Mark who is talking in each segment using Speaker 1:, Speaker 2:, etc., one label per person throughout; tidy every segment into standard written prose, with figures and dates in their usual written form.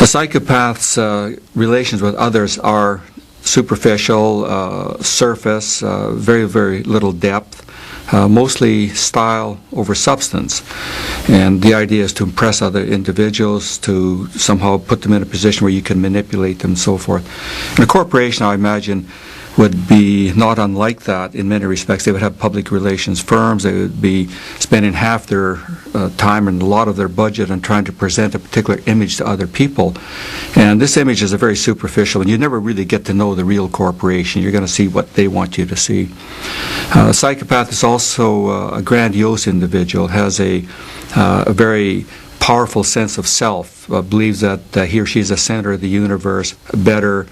Speaker 1: A psychopath's relations with others are superficial, surface, very, very little depth, mostly style over substance. And the idea is to impress other individuals, to somehow put them in a position where you can manipulate them and so forth. And a corporation, I imagine, would be not unlike that in many respects. They would have public relations firms. They would be spending half their time and a lot of their budget on trying to present a particular image to other people. And this image is a very superficial, and you never really get to know the real corporation. You're going to see what they want you to see. A psychopath is also a grandiose individual, has a very powerful sense of self, believes that he or she is the center of the universe, better,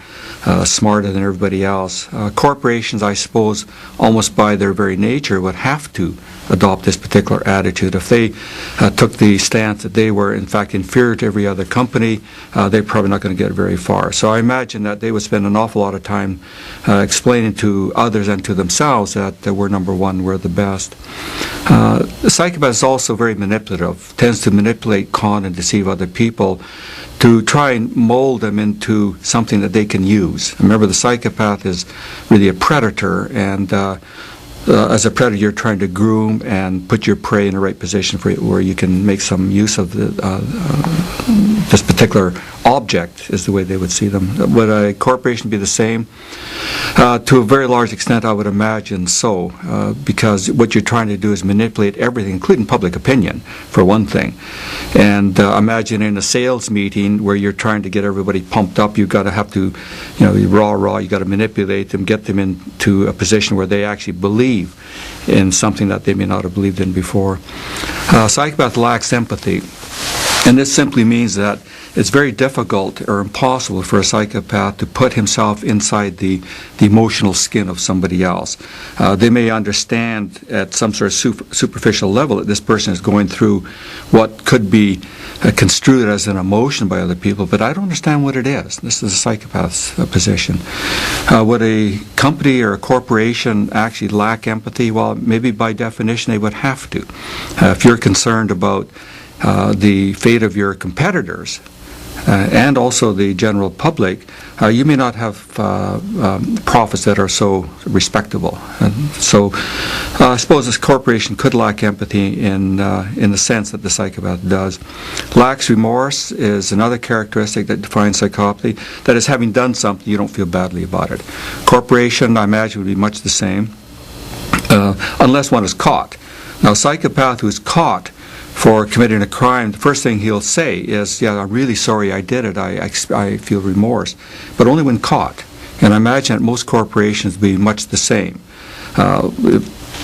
Speaker 1: smarter than everybody else. Corporations, I suppose, almost by their very nature, would have to adopt this particular attitude. If they took the stance that they were, in fact, inferior to every other company, they're probably not going to get very far. So I imagine that they would spend an awful lot of time explaining to others and to themselves that we're number one, we're the best. The psychopath is also very manipulative, tends to manipulate, con, and deceive other people to try and mold them into something that they can use. Remember, the psychopath is really a predator, and as a predator, you're trying to groom and put your prey in the right position for where you can make some use of this particular object, is the way they would see them. Would a corporation be the same? To a very large extent, I would imagine so, because what you're trying to do is manipulate everything, including public opinion, for one thing. And imagine in a sales meeting where you're trying to get everybody pumped up, you've got to have to, raw, you've got to manipulate them, get them into a position where they actually believe in something that they may not have believed in before. Psychopath lacks empathy. And this simply means that it's very difficult or impossible for a psychopath to put himself inside the emotional skin of somebody else. They may understand at some sort of superficial level that this person is going through what could be construed as an emotion by other people, but I don't understand what it is. This is a psychopath's position. Would a company or a corporation actually lack empathy? Well, maybe by definition they would have to. If you're concerned about the fate of your competitors and also the general public, you may not have profits that are so respectable. And so I suppose this corporation could lack empathy in the sense that the psychopath does. Lacks remorse is another characteristic that defines psychopathy. That is, having done something, you don't feel badly about it. Corporation, I imagine, would be much the same, unless one is caught. Now, a psychopath who is caught for committing a crime, the first thing he'll say is, yeah, I'm really sorry I did it, I feel remorse, but only when caught. And I imagine that most corporations would be much the same.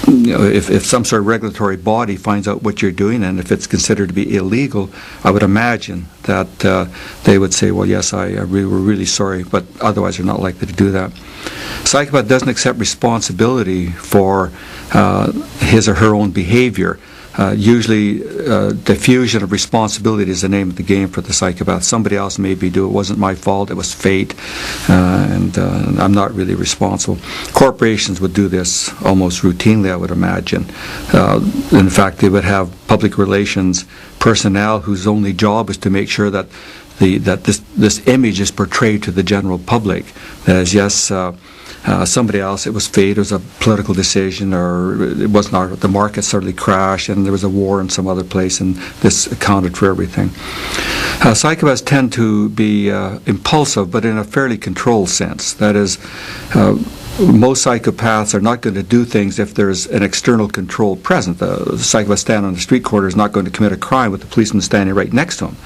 Speaker 1: If some sort of regulatory body finds out what you're doing, and if it's considered to be illegal, I would imagine that they would say, well, yes, we're really sorry, but otherwise they're not likely to do that. Psychopath doesn't accept responsibility for his or her own behavior. Usually diffusion of responsibility is the name of the game for the psychopath. Somebody else maybe do it. It wasn't my fault. It was fate, and I'm not really responsible. Corporations would do this almost routinely, I would imagine. In fact, they would have public relations personnel whose only job is to make sure that this image is portrayed to the general public. That is, yes, somebody else, it was fate, it was a political decision, or it was not, the market suddenly crashed and there was a war in some other place, and this accounted for everything. Psychopaths tend to be impulsive, but in a fairly controlled sense. That is, most psychopaths are not going to do things if there's an external control present. The psychopath standing on the street corner is not going to commit a crime with the policeman standing right next to him.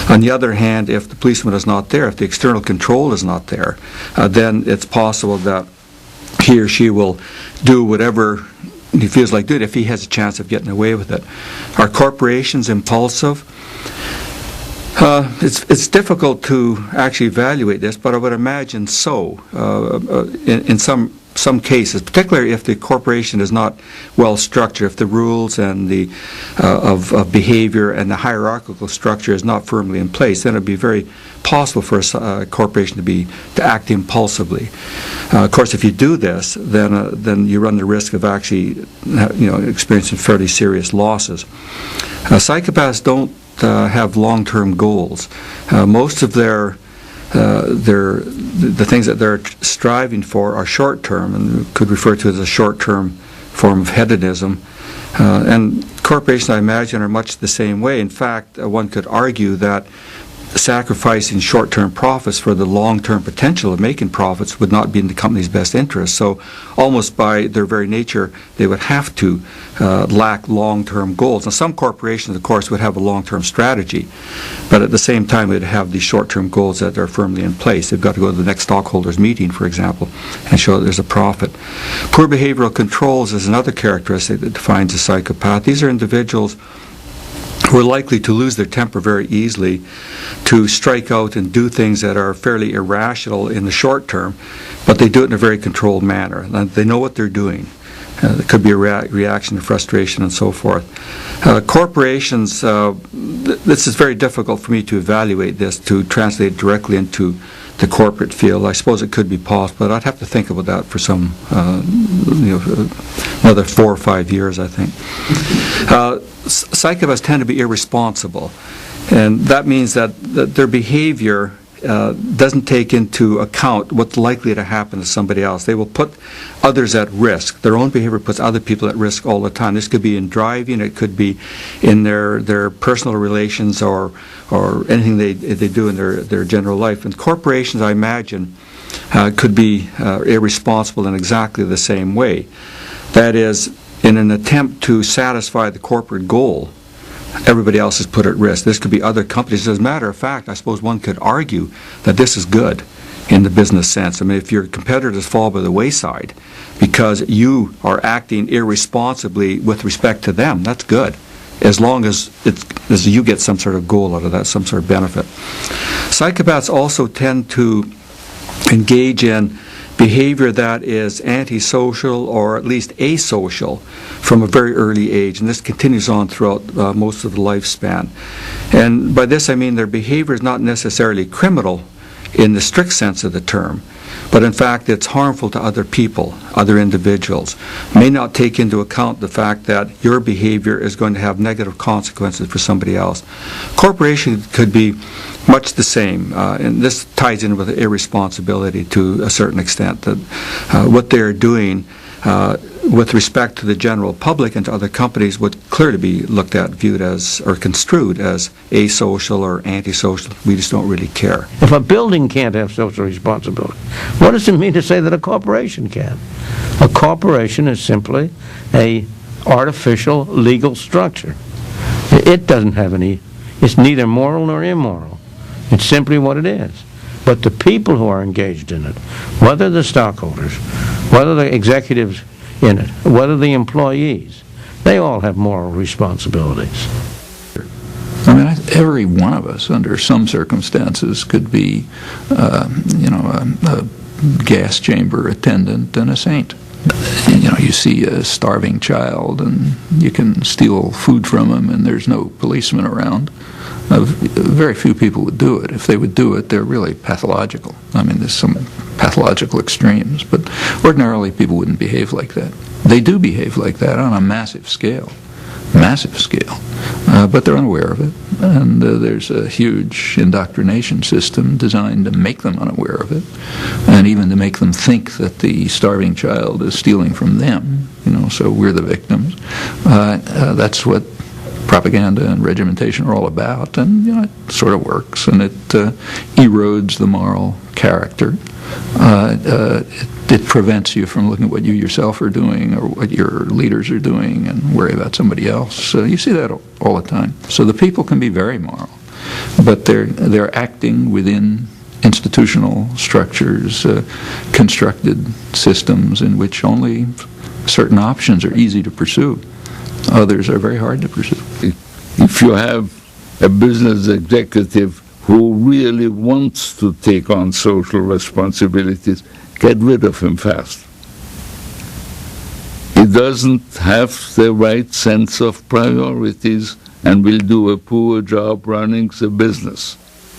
Speaker 1: On the other hand, if the policeman is not there, if the external control is not there, then it's possible that he or she will do whatever he feels like doing if he has a chance of getting away with it. Are corporations impulsive? It's difficult to actually evaluate this, but I would imagine so. In some cases, particularly if the corporation is not well structured, if the rules and the of behavior and the hierarchical structure is not firmly in place, then it would be very possible for a corporation to act impulsively. Of course, if you do this, then you run the risk of actually experiencing fairly serious losses. Psychopaths don't have long-term goals. Most of the things that they're striving for are short-term, and could refer to as a short-term form of hedonism. And corporations, I imagine, are much the same way. In fact, one could argue that sacrificing short-term profits for the long-term potential of making profits would not be in the company's best interest. So almost by their very nature, they would have to lack long-term goals. Now, some corporations, of course, would have a long-term strategy, but at the same time, they'd have these short-term goals that are firmly in place. They've got to go to the next stockholders meeting, for example, and show that there's a profit. Poor behavioral controls is another characteristic that defines a psychopath. These are individuals who are likely to lose their temper very easily, to strike out and do things that are fairly irrational in the short term, but they do it in a very controlled manner. And they know what they're doing. It could be a reaction to frustration and so forth. Corporations, this is very difficult for me to evaluate this, to translate directly into the corporate field. I suppose it could be possible, but I'd have to think about that for some, another 4 or 5 years, I think. Psychopaths tend to be irresponsible, and that means that their behavior doesn't take into account what's likely to happen to somebody else. They will put others at risk. Their own behavior puts other people at risk all the time. This could be in driving, it could be in their personal relations, or anything they do in their general life. And corporations, I imagine, could be irresponsible in exactly the same way. That is, in an attempt to satisfy the corporate goal, everybody else is put at risk. This could be other companies. As a matter of fact, I suppose one could argue that this is good in the business sense. I mean, if your competitors fall by the wayside because you are acting irresponsibly with respect to them, that's good, as long as you get some sort of goal out of that, some sort of benefit. Psychopaths also tend to engage in behavior that is antisocial or at least asocial from a very early age, and this continues on throughout most of the lifespan. And by this I mean their behavior is not necessarily criminal in the strict sense of the term, but in fact it's harmful to other people, other individuals. May not take into account the fact that your behavior is going to have negative consequences for somebody else. Corporation could be much the same, and this ties in with irresponsibility to a certain extent, that what they're doing with respect to the general public and to other companies would clearly be looked at, viewed as, or construed as asocial or antisocial. We just don't really care.
Speaker 2: If a building can't have social responsibility, what does it mean to say that a corporation can? A corporation is simply a artificial legal structure. It doesn't have any, it's neither moral nor immoral. It's simply what it is. But the people who are engaged in it, whether the stockholders, whether the executives in it, whether the employees, they all have moral responsibilities.
Speaker 3: I mean, every one of us, under some circumstances, could be, a gas chamber attendant and a saint. You see a starving child, and you can steal food from him, and there's no policeman around. Very few people would do it. If they would do it, they're really pathological. I mean, there's some pathological extremes, but ordinarily people wouldn't behave like that. They do behave like that on a massive scale, but they're unaware of it, and there's a huge indoctrination system designed to make them unaware of it, and even to make them think that the starving child is stealing from them, so we're the victims. That's what propaganda and regimentation are all about, and it sort of works, and it erodes the moral character. It prevents you from looking at what you yourself are doing or what your leaders are doing and worry about somebody else. You see that all the time. So the people can be very moral, but they're acting within institutional structures, constructed systems in which only certain options are easy to pursue. Others are very hard to pursue.
Speaker 4: If you have a business executive who really wants to take on social responsibilities, get rid of him fast. He doesn't have the right sense of priorities and will do a poor job running the business.